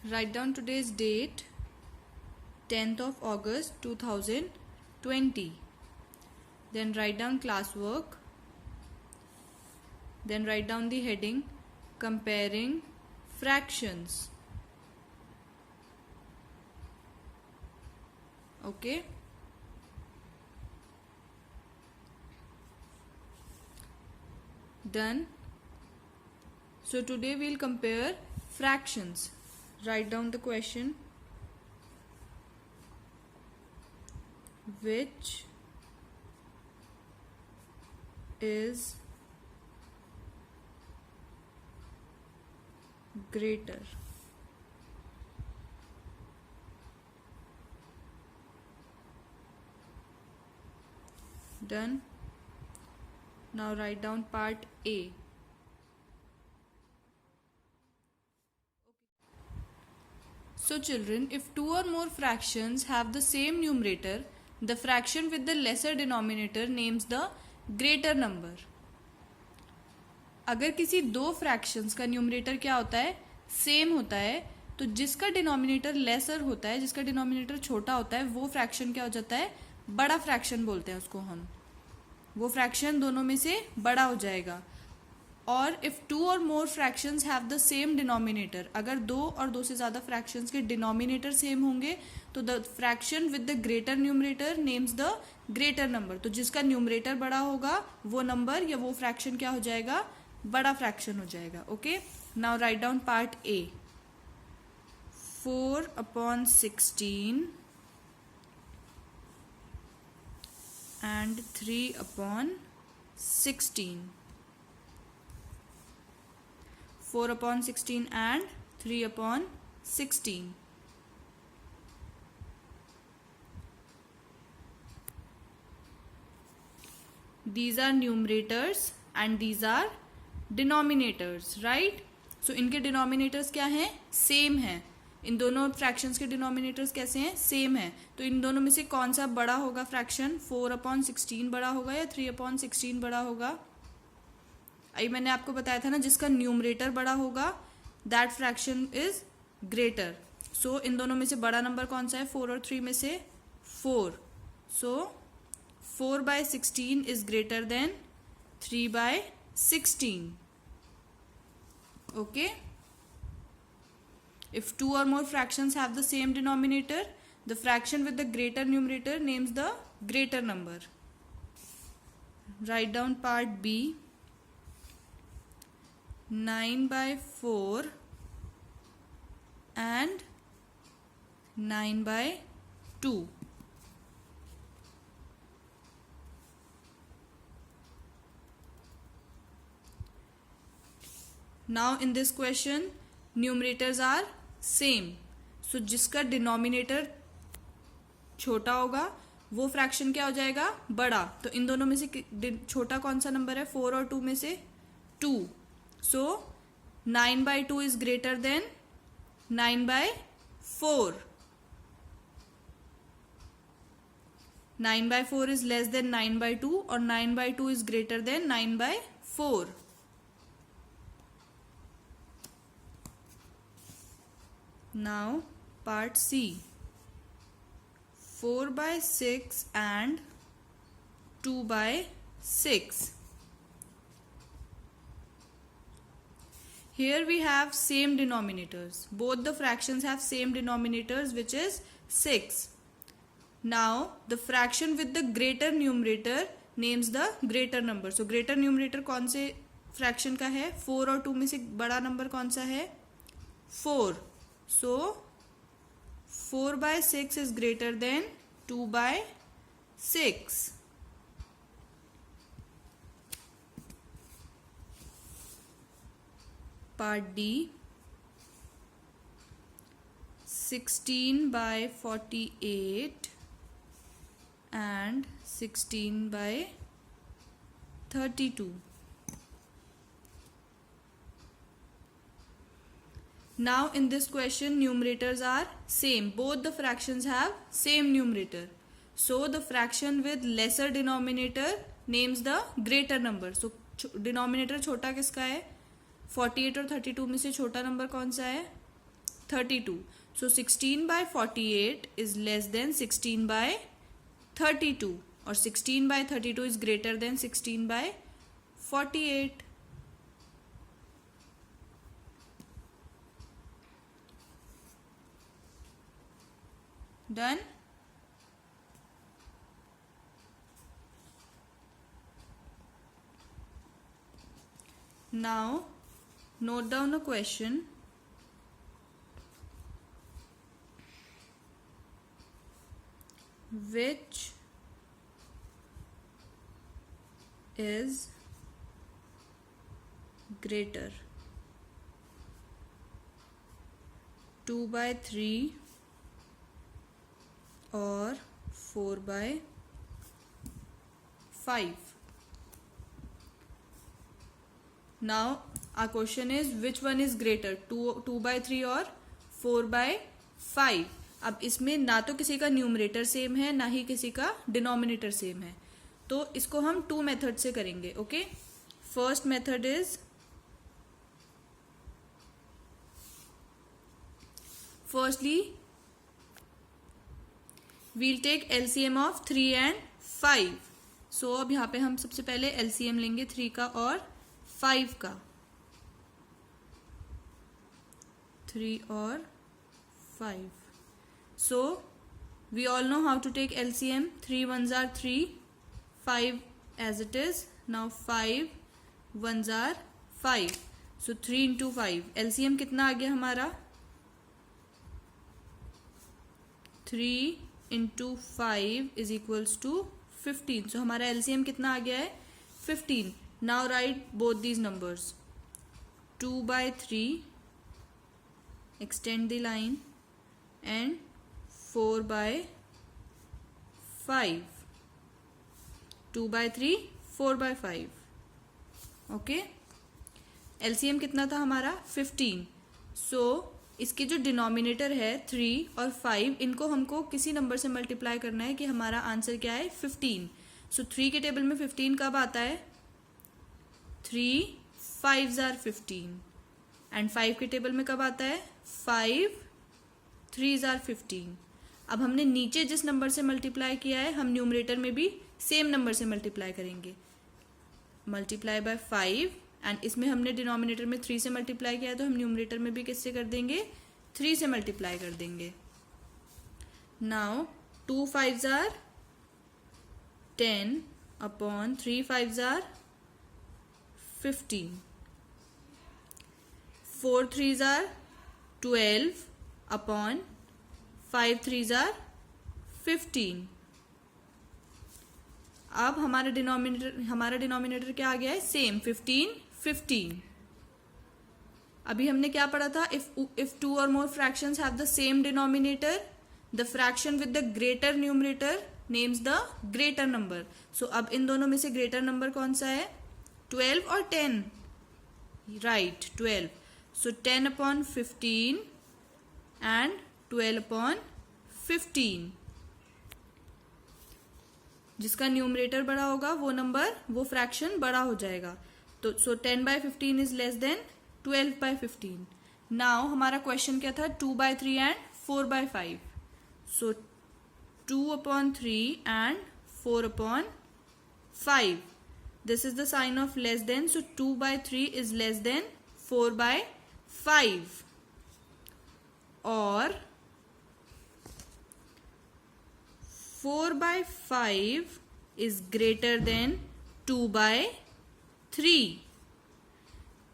Write down today's date, 10th of August 2020. Then write down classwork. Then write down the heading, comparing fractions. Okay. Done. So today we'll compare fractions. Write down the question. Which is greater? Done. Now write down part A. So children, if two or more fractions have the same numerator, the fraction with the lesser denominator names the greater number. अगर किसी दो fractions का numerator क्या होता है, same होता है, तो जिसका डिनोमिनेटर लेसर होता है, जिसका डिनोमिनेटर छोटा होता है, वो फ्रैक्शन क्या हो जाता है, बड़ा फ्रैक्शन बोलते हैं उसको हम. वो फ्रैक्शन दोनों में से बड़ा हो जाएगा. और if two or more fractions have the same denominator, अगर दो और दो से ज़्यादा फ्रैक्शंस के डिनोमिनेटर सेम होंगे तो the fraction with the greater numerator names the greater number. तो जिसका न्यूमरेटर बड़ा होगा वो नंबर या वो फ्रैक्शन क्या हो जाएगा, बड़ा फ्रैक्शन हो जाएगा. Okay. Now write down part A. 4/16 and 3/16. 4/16 and 3/16. These are numerators and these are denominators, right? So इनके denominators क्या हैं, सेम हैं. इन दोनों फ्रैक्शंस के डिनोमिनेटर्स कैसे हैं, सेम है. तो इन दोनों में से कौन सा बड़ा होगा फ्रैक्शन, 4/16 बड़ा होगा या 3/16 बड़ा होगा. अभी मैंने आपको बताया था ना, जिसका न्यूमरेटर बड़ा होगा दैट फ्रैक्शन इज ग्रेटर. सो इन दोनों में से बड़ा नंबर कौन सा है, 4 और 3 में से 4. सो 4/16 is greater then 3/16. Okay. If two or more fractions have the same denominator, the fraction with the greater numerator names the greater number. Write down part B. 9/4 and 9/2. Now in this question, numerators are same. So जिसका denominator छोटा होगा वो fraction क्या हो जाएगा, बड़ा. तो इन दोनों में से छोटा कौन सा नंबर है, 4 और 2 में से 2. सो 9/2 is greater then 9/4. 9/4 is less then 9/2 और 9/2 is greater then 9/4. Now part C. 4/6 and 2/6. Here we have same denominators. Both the fractions have same denominators, which is 6. Now the fraction with the greater numerator names the greater number. So greater numerator कौन से fraction का है, 4 और 2 में से बड़ा number कौन सा है, 4. So 4/6 is greater than 2/6. Part D. 16/48 and 16/32. Now in this question, numerators are same. Both the fractions have same numerator. So the fraction with lesser denominator names the greater number. So denominator छोटा किसका है, 48 और 32 में से छोटा number कौन सा है, 32. So 16 by 48 is less than 16 by 32, or 16 by 32 is greater than 16 by 48. Done? Now note down a question. Which is greater, 2 by 3 or 4 by 5? Now our question is which one is greater, 2 by 3 और 4 by 5. अब इसमें ना तो किसी का numerator same है ना ही किसी का डिनोमिनेटर सेम है, तो इसको हम 2 मेथड से करेंगे. Okay, first method is, firstly we'll take LCM of 3 and 5. So अब यहाँ पे हम सबसे पहले एलसीएम लेंगे 3 का और 5 का. 3 और 5. So we all know how to take LCM. 3 ones are 3, 5 as it is. Now 5 ones are 5. So 3 into 5. LCM कितना आ गया हमारा? 3 into 5 is equals to 15. So हमारा LCM कितना आ गया है? 15. Now write both these numbers. 2 by 3. Extend the line. And 4 by 5. 2 by 3, 4 by 5. Okay, LCM कितना था हमारा? 15. सो इसके जो डिनोमिनेटर है 3 और 5, इनको हमको किसी नंबर से मल्टीप्लाई करना है कि हमारा आंसर क्या है? 15. सो 3 के टेबल में 15 कब आता है? 3 5s are 15. एंड 5 के टेबल में कब आता है? 5 3s are 15. अब हमने नीचे जिस नंबर से मल्टीप्लाई किया है हम न्यूमरेटर में भी सेम नंबर से मल्टीप्लाई करेंगे. मल्टीप्लाई बाय 5, एंड इसमें हमने डिनोमिनेटर में 3 से मल्टीप्लाई किया है तो हम न्यूमरेटर में भी किससे कर देंगे? 3 से मल्टीप्लाई कर देंगे. Now 2 5s are 10 upon 3 5s are 15. 4 3s are 12 upon 5 3s are 15. अब हमारा डिनोमिनेटर क्या आ गया है? सेम 15 15. अभी हमने क्या पढ़ा था? If 2 or more fractions have the same denominator, the fraction with the greater numerator names the greater number. So अब इन दोनों में से greater number कौन सा है? 12 और 10? Right, 12. So 10 upon 15 and 12 upon 15. जिसका न्यूमरेटर बड़ा होगा वो नंबर, वो फ्रैक्शन बड़ा हो जाएगा. तो सो 10 by 15 is less then 12 by 15. Now हमारा क्वेश्चन क्या था? 2 by 3 and 4 by 5. So 2 upon 3 and 4 upon 5. This is the sign of less than. So 2 by 3 is less than 4 by 5. Or 4 by 5 is greater than 2 by 3.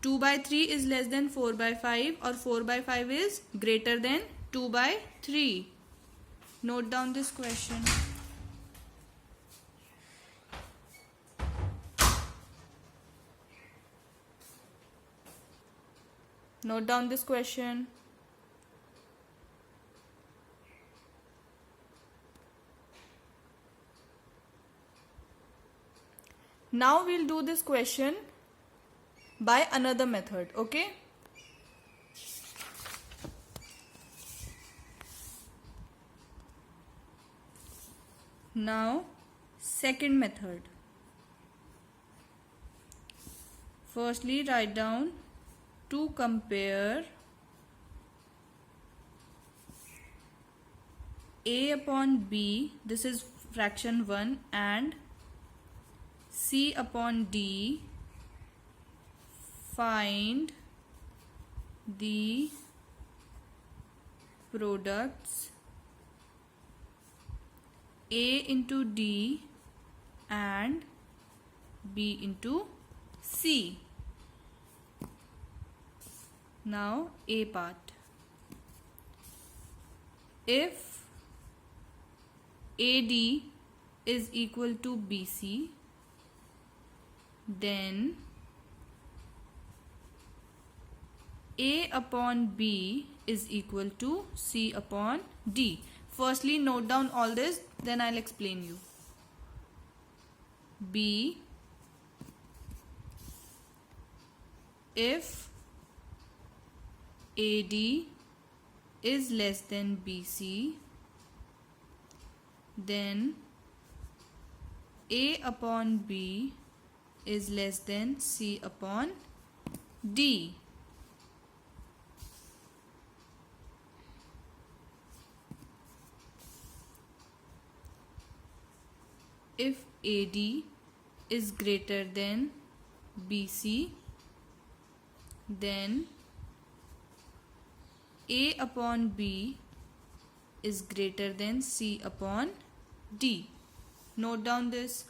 2 by 3 is less than 4 by 5 or 4 by 5 is greater than 2 by 3. Note down this question. Note down this question. Now we'll do this question by another method, okay? Now, second method. Firstly, write down to compare a upon b, this is fraction 1, and c upon d, find the products a into d and b into c. Now a part. If AD is equal to BC, then A upon B is equal to C upon D. Firstly, note down all this, then I'll explain you. B, if AD is less than BC, then A upon B is less than C upon D. If AD is greater than BC, then A upon B is greater than C upon D. Note down this.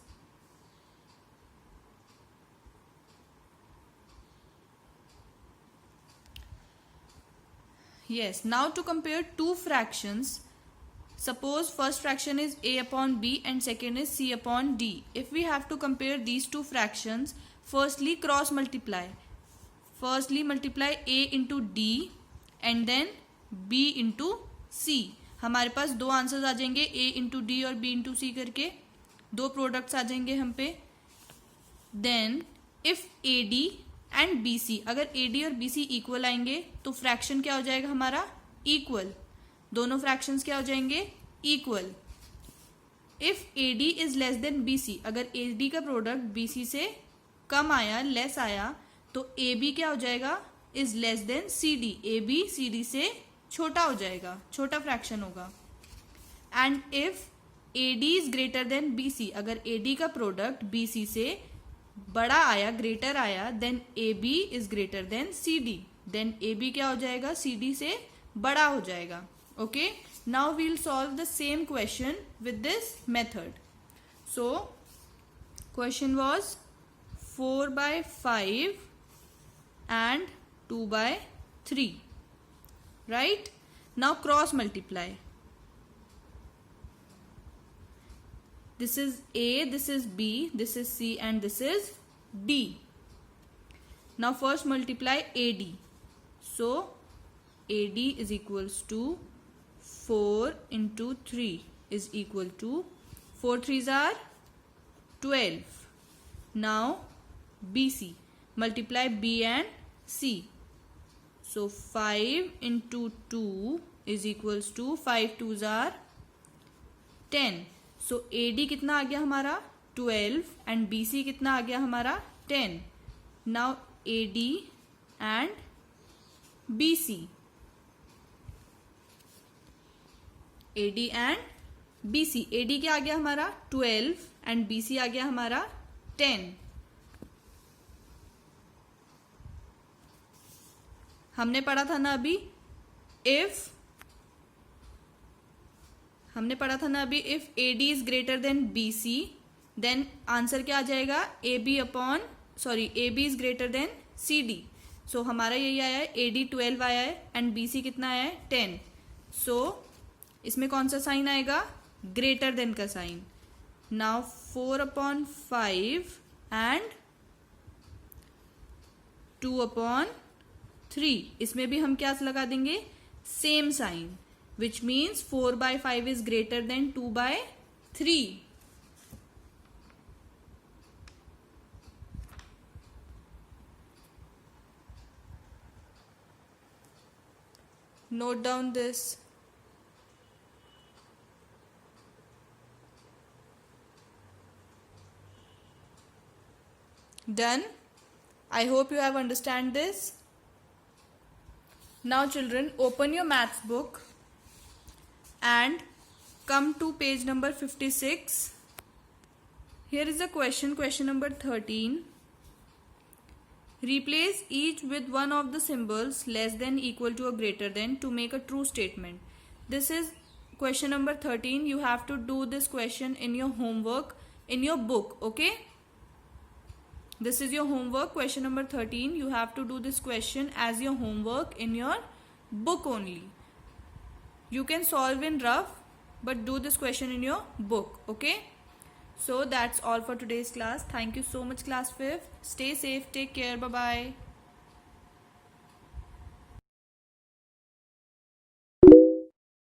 Yes, now to compare two fractions. Suppose first fraction is A upon B and second is C upon D. If we have to compare these two fractions, firstly cross multiply. Firstly multiply A into D and then B into C. हमारे पास दो answers आ जाएंगे, A into D और B into C करके दो products आ जाएंगे हम पे. Then if A D and B C, अगर ए डी और बी सी इक्वल आएंगे तो फ्रैक्शन क्या हो जाएगा हमारा, इक्वल. दोनों फ्रैक्शंस क्या हो जाएंगे, equal. If A D is less than B C, अगर ए डी का प्रोडक्ट बी सी से कम आया, लेस आया, तो ए बी क्या हो जाएगा, is less than C D. A B C D से छोटा हो जाएगा, छोटा फ्रैक्शन होगा. And if A D is greater than B C, अगर ए डी का प्रोडक्ट बी सी से बड़ा आया, ग्रेटर आया, then A B is greater than C D. Then A B क्या हो जाएगा, सी डी से बड़ा हो जाएगा. Okay, now we'll solve the same question with this method. So question was 4/5 and 2/3. Right? Now cross multiply. This is A, this is B, this is C and this is D. Now first multiply AD. So AD is equals to 4 into 3 is equal to 4 3s are 12. Now BC, multiply B and C. So 5 into 2 is equals to 5 2s are 10. So AD कितना आ गया हमारा 12 and BC कितना आ गया हमारा 10. Now AD and BC. AD and BC. AD क्या आ गया हमारा 12 and BC आ गया हमारा 10. हमने पढ़ा था ना अभी, if A D is greater than B C, then answer क्या आ जाएगा, A B is greater than C D. So हमारा यही आया है, ए डी 12 आया है एंड बी सी कितना आया है 10. सो इसमें कौन सा साइन आएगा, ग्रेटर देन का साइन. नाउ 4/5 एंड 2/3, इसमें भी हम क्या लगा देंगे, same sign, which means 4/5 is greater than 2/3. Note down this. Done? I hope you have understand this. Now children, open your maths book and come to page number 56. Here is a question number 13. Replace each with one of the symbols less than, equal to, or greater than to make a true statement. This is question number 13. You have to do this question in your homework in your book, okay? This is your homework, question number 13. You have to do this question as your homework in your book only. You can solve in rough, but do this question in your book, okay? So that's all for today's class. Thank you so much, class 5th. Stay safe, take care, bye bye.